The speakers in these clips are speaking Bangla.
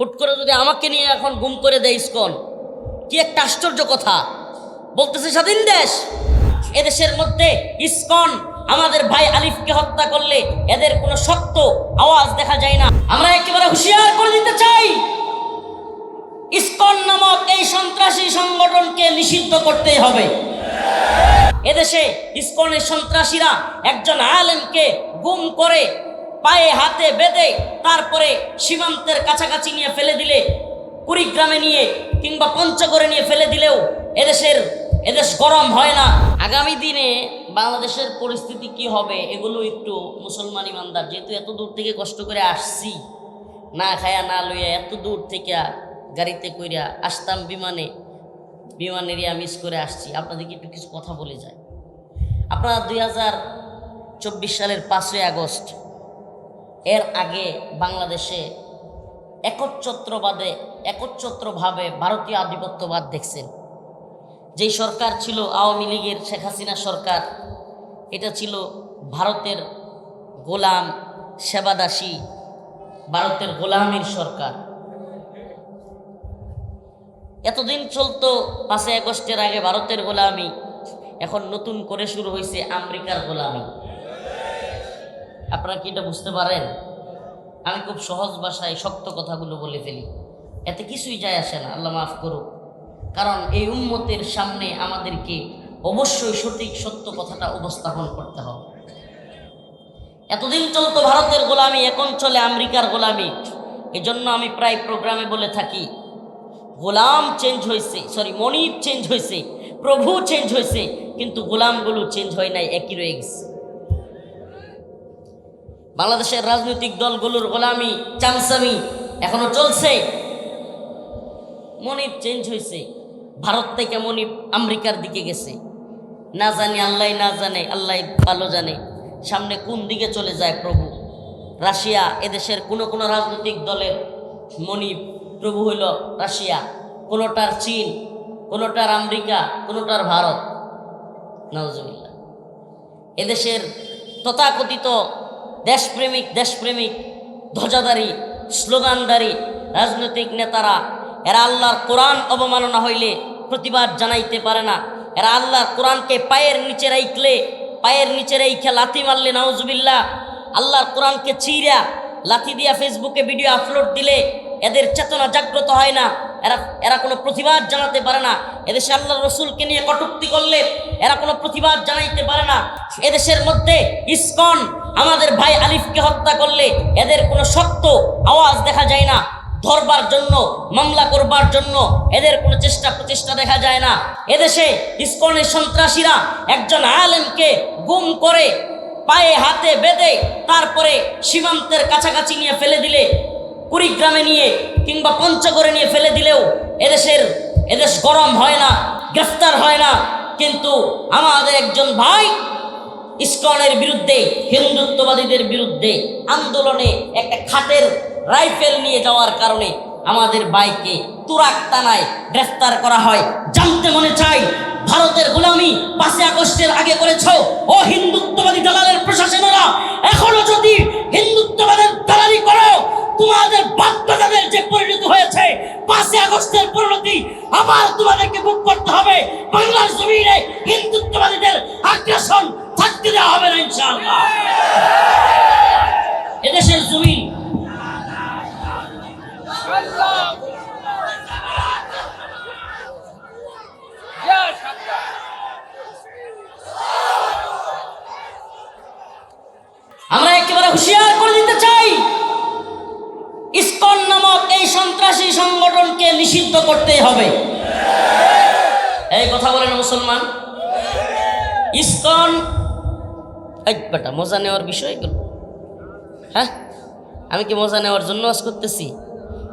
হুট করে যদি আমাকে নিয়ে এখন গুম করে দেয় ইসকন, কি একটা আশ্চর্য কথা বলতেছে। স্বাধীন দেশ, এদেশের মধ্যে ইসকন আমাদের ভাই আলিফকে হত্যা করলে এদের কোনো শক্ত আওয়াজ দেখা যায় না। আমরা একেবারে হুঁশিয়ার করে দিতে চাই, ইসকন নামক এই সন্ত্রাসী সংগঠনকে নিষিদ্ধ করতেই হবে। এদেশে ইসকনের সন্ত্রাসীরা একজন আলেমকে গুম করে পায়ে হাতে বেঁধে তারপরে সীমান্তের কাছাকাছি নিয়ে ফেলে দিলে, কুড়িগ্রামে নিয়ে কিংবা পঞ্চগড়ে নিয়ে ফেলে দিলেও এদেশ গরম হয় না। আগামী দিনে বাংলাদেশের পরিস্থিতি কি হবে এগুলো একটু মুসলমান ইমানদার, যেহেতু এত দূর থেকে কষ্ট করে আসছি, না খায়া না লইয়া এত দূর থেকে গাড়িতে কইরা আসতাম, বিমান এরিয়া মিস করে আসছি, আপনাদেরকে একটু কিছু কথা বলে যায়। আপনারা 2024 সালের 5ই আগস্ট এর আগে বাংলাদেশে একচ্ছত্রভাবে ভারতীয় আধিপত্যবাদ দেখছেন। যেই সরকার ছিল আওয়ামী লীগের শেখ হাসিনা সরকার, এটা ছিল ভারতের গোলাম সেবাদাসী, ভারতের গোলামীর সরকার। এতদিন চলতো 5ই আগস্টের আগে ভারতের গোলামি, এখন নতুন করে শুরু হয়েছে আমেরিকার গোলামি। আপনারা কি এটা বুঝতে পারেন? আমি খুব সহজ ভাষায় শক্ত কথাগুলো বলে ফেলি, এতে কিছুই যায় আসে না, আল্লাহ মাফ করুক। কারণ এই উম্মতের সামনে আমাদেরকে অবশ্যই সঠিক সত্য কথাটা উপস্থাপন করতে হবে। এতদিন চলতো ভারতের গোলামি, এখন চলে আমেরিকার গোলামি। এজন্য আমি প্রায় প্রোগ্রামে বলে থাকি, গোলাম চেঞ্জ হয়েছে, মনিব চেঞ্জ হয়েছে, প্রভু চেঞ্জ হয়েছে, কিন্তু গোলামগুলো চেঞ্জ হয় নাই, একই রয়ে গেছে। বাংলাদেশের রাজনৈতিক দলগুলোর গোলামি চামচামি এখনো চলছে। মনিব চেঞ্জ হয়েছে, ভারত থেকে মনিব আমেরিকার দিকে গেছে, না জানি আল্লাহ, না জানে আল্লাহ ভালো জানে সামনে কোন দিকে চলে যায় প্রভু। রাশিয়া, এদেশের কোনো কোনো রাজনৈতিক দলের মনিব প্রভু হইল রাশিয়া, কোনোটার চীন, কোনোটার আমেরিকা, কোনোটার ভারত। নাউজুবিল্লাহ। এদেশের তথাকথিত দেশপ্রেমিক ধ্বজাধারী স্লোগানধারী রাজনৈতিক নেতারা, এরা আল্লাহর কোরআন অবমাননা হইলে প্রতিবাদ জানাইতে পারে না। এরা আল্লাহর কোরআনকে পায়ের নিচে রাইখে লাথি মারলে, নাউজুবিল্লাহ, আল্লাহর কোরআনকে চিরা লাথি দিয়া ফেসবুকে ভিডিও আপলোড দিলে এদের চেতনা জাগ্রত হয় না, এরা কোনো প্রতিবাদ জানাতে পারে না। এদেশে আল্লাহর রসুলকে নিয়ে কটূক্তি করলে এরা কোনো প্রতিবাদ জানাইতে পারে না। এদেশের মধ্যে ইসকন আমাদের ভাই আলিফকে হত্যা করলে এদের কোনো শক্ত আওয়াজ দেখা যায় না। ধরবার জন্য, মামলা করবার জন্য এদের কোনো প্রচেষ্টা দেখা যায় না। এদেশে ইসকনের সন্ত্রাসীরা একজন আলেমকে গুম করে পায়ে হাতে বেঁধে তারপরে সীমান্তের কাছাকাছি নিয়ে ফেলে দিলে, কুড়িগ্রামে নিয়ে কিংবা পঞ্চগড়ে নিয়ে ফেলে দিলেও এদেশ গরম হয় না, গ্রেফতার হয় না। কিন্তু আমাদের একজন ভাই ইসকনের বিরুদ্ধে, হিন্দুত্ববাদীদের বিরুদ্ধে আন্দোলনে একটা খাটের রাইফেল নিয়ে যাওয়ার কারণে আমাদের ভাইকে তুরাক থানায় গ্রেফতার করা হয়। জানতে মনে চাই, ভারতের গোলামি 5ই আগস্টের আগে করেছ ও হিন্দুত্ববাদী দালালের প্রশাসনেরা, এখনো যদি হিন্দুত্ববাদের দালালি করো, তোমাদের বাপ-দাদাদের যে পরিণতি হয়েছে 5ই আগস্টের পরিণতি আবার তোমাদেরকে ভোগ করতে হবে। বাংলার জমিনে হিন্দুত্ববাদীদের আগ্রাসন থাকতে দেওয়া হবে না ইনশাআল্লাহ। এদেশের জমিন আমরা একেবারে হুঁশিয়ার করে দিতে চাই, ইসকন নামক এই সন্ত্রাসী সংগঠনকে নিষিদ্ধ করতেই হবে। এই কথা বলেন মুসলমান। ইসকন বেটা মজা নেওয়ার বিষয় এগুলো, হ্যাঁ? আমি কি মজা নেওয়ার জন্য আজ করতেছি?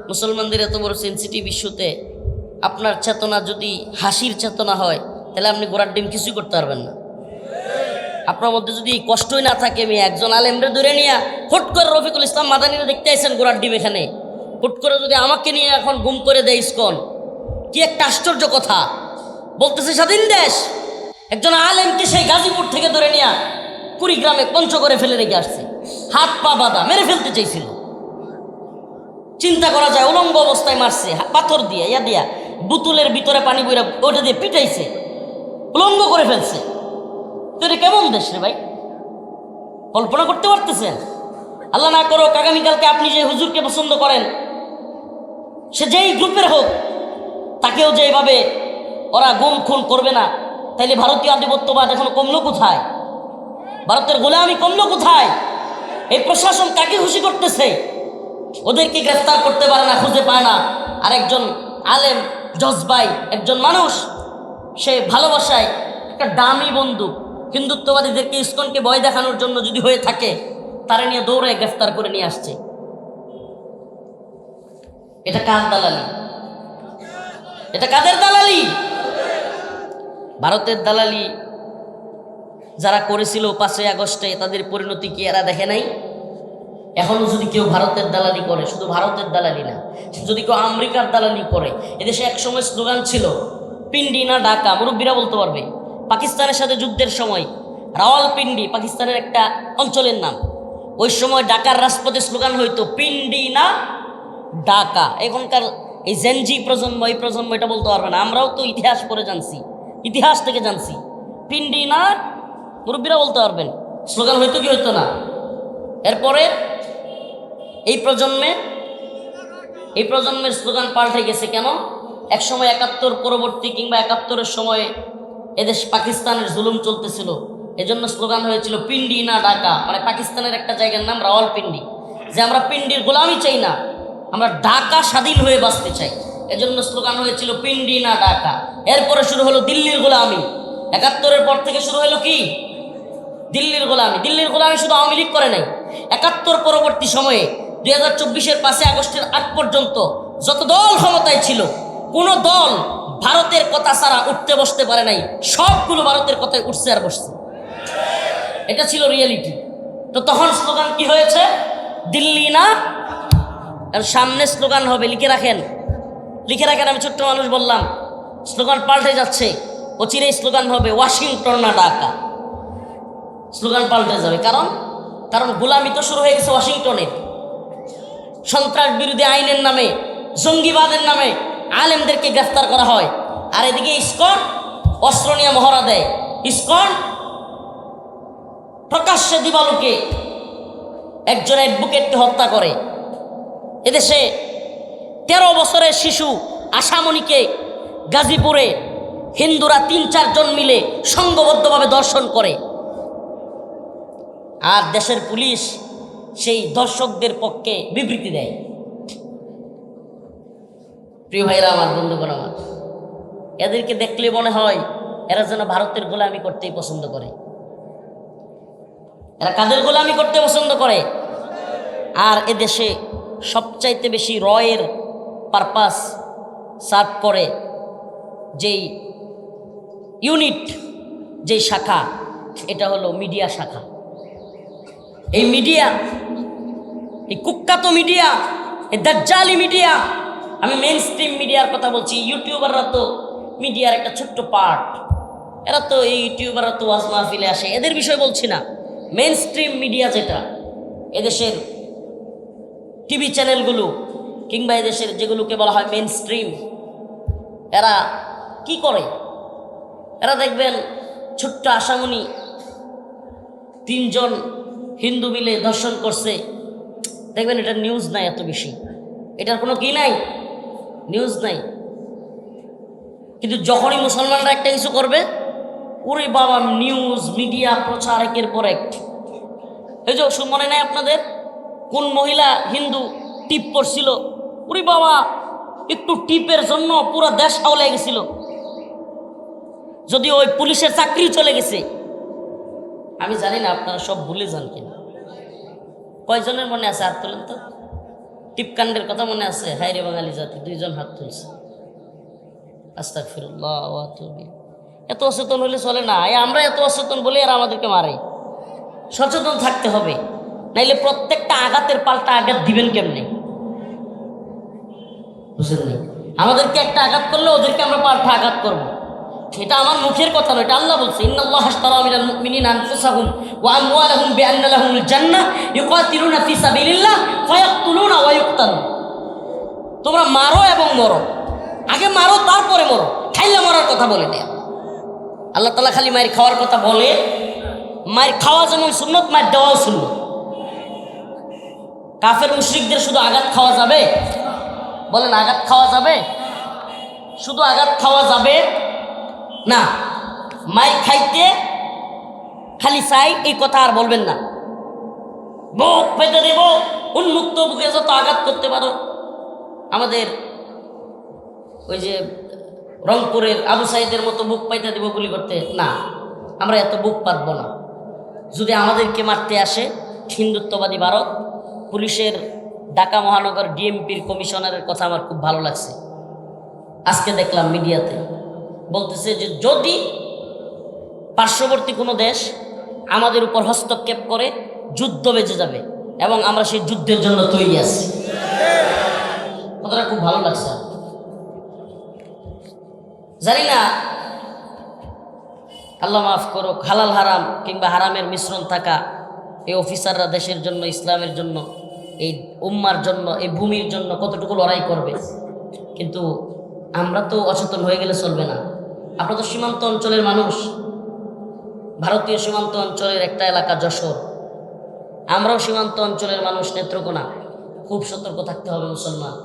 মুসলমানদের এত বড় সেন্সিটিভ ইস্যুতে আপনার চেতনা যদি হাসির চেতনা হয়, তাহলে আপনি ঘোড়ার ডিম কিছুই করতে পারবেন না। আপনার মধ্যে যদি কষ্টই না থাকে, আমি একজন আলেমরে ধরে নিয়ে হুট করে রফিকুল ইসলাম মাদানীরা দেখতে আইছেন ঘোড়ার ডিম এখানে, হুট করে যদি আমাকে নিয়ে এখন গুম করে দেয় ইসকন, কি একটা আশ্চর্য কথা বলতেছে। স্বাধীন দেশ, একজন আলেমকে সেই গাজীপুর থেকে ধরে নিয়ে কুড়িগ্রামে পঞ্চগড়ে ফেলে রেখে আসছে, হাত পা বাঁধা, মেরে ফেলতে চাইছিল। চিন্তা করা যায়, উলঙ্গ অবস্থায় মারছে পাথর দিয়ে, ইয়া দিয়া, বোতলের ভিতরে পানি বইরা ওটা দিয়ে পিটাইছে, উলঙ্গ করে ফেলছে। তো এটা কেমন দেশ রে ভাই? কল্পনা করতে পারতেছেন? আল্লাহ না করো আগামীকালকে আপনি যে হুজুরকে পছন্দ করেন, সে যেই গ্রুপের হোক, তাকেও যে এইভাবে ওরা গুম খুন করবে না, তাইলে ভারতীয় আধিপত্যবাদ এখনো কমলো কোথায়? ভারতের গোলামি কমলো কোথায়? এই প্রশাসন কাকে খুশি করতেছে? ওদেরকে গ্রেফতার করতে পারে না, খুঁজে পায় না। আর একজন আলেম জজবাই একজন মানুষ, সে ভালোবাসায় একটা দামি বন্দুক, হিন্দুত্ববাদীদেরকে ইসকনকে ভয় দেখানোর জন্য যদি হয়ে থাকে, তারা নিয়ে দৌড়ে গ্রেফতার করে নিয়ে আসছে। এটা কার দালালি? এটা কাদের দালালি? ভারতের দালালি যারা করেছিল 5ই আগস্টে, তাদের পরিণতি কি এরা দেখে নাই? এখনো যদি কেউ ভারতের দালালি করে, শুধু ভারতের দালালি না, যদি কেউ আমেরিকার দালালি করে, এদেশে একসময় স্লোগান ছিল পিন্ডি না ঢাকা, মুরব্বীরা বলতে পারবে। পাকিস্তানের সাথে যুদ্ধের সময় রাওয়ালপিন্ডি পাকিস্তানের একটা অঞ্চলের নাম, ওই সময় ঢাকার রাজপথে স্লোগান হইতো পিন্ডি না ঢাকা। এখনকার এই জেনজি প্রজন্ম, এই প্রজন্ম এটা বলতে পারবে না। আমরাও তো ইতিহাস পড়ে জানছি, ইতিহাস থেকে জানছি, পিন্ডি না, মুরব্বীরা বলতে পারবেন স্লোগান হইতো কি হইতো না। এরপরে এই প্রজন্মের স্লোগান পাল্টে গেছে। কেন? একসময় 71 পরবর্তী কিংবা 71-এর সময়ে এদেশ পাকিস্তানের জুলুম চলতেছিল, এজন্য স্লোগান হয়েছিল পিন্ডি না ঢাকা, মানে পাকিস্তানের একটা জায়গার নাম রাওয়ালপিন্ডি, যে আমরা পিন্ডির গোলামি চাই না, আমরা ঢাকা স্বাধীন হয়ে বাঁচতে চাই। এজন্য স্লোগান হয়েছিল পিন্ডি না ঢাকা। এরপরে শুরু হলো দিল্লির গোলামি। 71-এর পর থেকে শুরু হলো কি? দিল্লির গোলামি। দিল্লির গোলামি শুধু আওয়ামী লীগ করে নাই, 71 পরবর্তী সময়ে 2024-এর 5ই আগস্টের আগ পর্যন্ত যত দল ক্ষমতায় ছিল, কোন দল ভারতের কথা ছাড়া উঠতে বসতে পারে নাই, সবগুলো ভারতের কথায় উঠছে আর বসছে। এটা ছিল রিয়েলিটি। তো তখন স্লোগান কি হয়েছে? দিল্লি না, আর সামনে স্লোগান হবে, লিখে রাখেন, লিখে রাখেন। আমি ছোট্ট মানুষ বললাম, স্লোগান পাল্টে যাচ্ছে, অচিরেই স্লোগান হবে ওয়াশিংটন না ঢাকা। স্লোগান পাল্টে যাবে, কারণ গোলামি তো শুরু হয়ে গেছে ওয়াশিংটনে। সন্ত্রাস বিরোধী আইনের নামে, জঙ্গিবাদের নামে আলেমদেরকে গ্রেফতার করা হয়, আর এদিকে ইসকন অস্ত্র নিয়ে মহড়া দেয়। ইসকন প্রকাশ্যে দিবালোকে একজন অ্যাডভোকেটকে হত্যা করে। এদেশে 13 বছরের শিশু আশামণিকে গাজীপুরে হিন্দুরা 3-4 জন মিলে সংঘবদ্ধভাবে ধর্ষণ করে, আর দেশের পুলিশ সেই দর্শকদের পক্ষে বিবৃতি দেয়। প্রিয় ভাইরা আমার, বন্ধুগণ আমার, এদেরকে দেখলে মনে হয় এরা যেন ভারতের গোলামি করতেই পছন্দ করে। এরা কাদের গোলামি করতে পছন্দ করে? আর এদেশে সবচাইতে বেশি রয়ের পারপাস সার্ভ করে যেই ইউনিট, যেই শাখা, এটা হলো মিডিয়া শাখা। এই মিডিয়া, এই কুখ্যাত মিডিয়া, এই দাজ্জালি মিডিয়া, আমি মেইন স্ট্রিম মিডিয়ার কথা বলছি। ইউটিউবাররা তো মিডিয়ার একটা ছোট্ট পার্ট, এরা তো এই ইউটিউবাররা তো ওয়াজ মাহফিলে আসে, এদের বিষয় বলছি না। মেইন স্ট্রিম মিডিয়া যেটা, এদেশের টিভি চ্যানেলগুলো কিংবা এদেশের যেগুলোকে বলা হয় মেইন স্ট্রিম, এরা কি করে? এরা দেখবেন ছোট্ট আশামণি 3 জন হিন্দু মিলে ধর্ষণ করছে, দেখবেন এটা নিউজ নাই এত বেশি, এটার কোনো কি নাই, নিউজ নাই। কিন্তু যখনই মুসলমানরা একটা কিছু করবে, ওরে বাবা, নিউজ মিডিয়া প্রচার একের পর এক। এই যে মনে নাই আপনাদের, কোন মহিলা হিন্দু টিপ পড়ছিল, ওরে বাবা, একটু টিপের জন্য পুরো দেশ আওলে গেছিল, যদি ওই পুলিশের চাকরি চলে গেছে। আমি জানি না আপনারা সব ভুলে যান কিনা, কয়জনের মনে আছে? হাত তোলেন তো। টিপকাণ্ডের কথা মনে আছে? হায় রে বাঙালি জাতি, 2 জন হাত তুলছে। আস্তাগফিরুল্লাহ ওয়া আতুবু ইলাইহি। এত অচেতন হলে চলে না। আমরা এত অচেতন বলে আর আমাদেরকে মারে। সচেতন থাকতে হবে, নাইলে প্রত্যেকটা আঘাতের পাল্টা আঘাত দিবেন কেমনে? বুঝলেন না? আমাদেরকে একটা আঘাত করলে ওদেরকে আমরা পাল্টা আঘাত করব। এটা আমার মুখের কথা নয়, এটা আল্লাহ বলছে, ইন্নাল্লাহা আশতারা মিনাল মুমিনিনা আনফুসাহুম ওয়া আমওয়ালাহুম বিআন্না লাহুমুল জান্নাহ ইউকাতিলুনা ফি সাবিলিল্লাহ ফায়াকতুলুনা ওয়া ইউকতালুন। তোমরা মারো এবং মরো, আগে মারো তারপরে মরো, খাইলে মরার কথা বলে নেই। আল্লাহ তাআলা খালি মায়ের খাওয়ার কথা বলে, মায়ের খাওয়া যেমন সুন্নত, মায়ের দেওয়াও সুন্নত। কাফের মুশরিকদের শুধু আঘাত খাওয়া যাবে? বলেন, আঘাত খাওয়া যাবে? শুধু আঘাত খাওয়া যাবে না, মায়ের খাইতে খালি চাই এই কথা আর বলবেন না। বুক পেতে দেব, উন্মুক্ত বুকে যত আঘাত করতে পারো। আমাদের ওই যে রংপুরের আবু সাইদের মতো বুক পাইতে দেব গুলি করতে না, আমরা এত বুক পাতবো না। যদি আমাদেরকে মারতে আসে হিন্দুত্ববাদী ভারত, পুলিশের ঢাকা মহানগর ডিএমপির কমিশনারের কথা আমার খুব ভালো লাগছে। আজকে দেখলাম মিডিয়াতে বলতেছে যে যদি পার্শ্ববর্তী কোনো দেশ আমাদের উপর হস্তক্ষেপ করে যুদ্ধ বেজে যাবে এবং আমরা সেই যুদ্ধের জন্য তৈরি আছি। কথাটা খুব ভালো লাগছে। জানি না, আল্লাহ মাফ করো, হালাল হারাম কিংবা হারামের মিশ্রণ থাকা এই অফিসাররা দেশের জন্য, ইসলামের জন্য, এই উম্মার জন্য, এই ভূমির জন্য কতটুকু লড়াই করবে। কিন্তু আমরা তো অচেতন হয়ে গেলে চলবে না। আপনারা তো সীমান্ত অঞ্চলের মানুষ, ভারতীয় সীমান্ত অঞ্চলের একটা এলাকা যশোর, আমরাও সীমান্ত অঞ্চলের মানুষ নেত্রকোনা। খুব সতর্ক থাকতে হবে মুসলমান।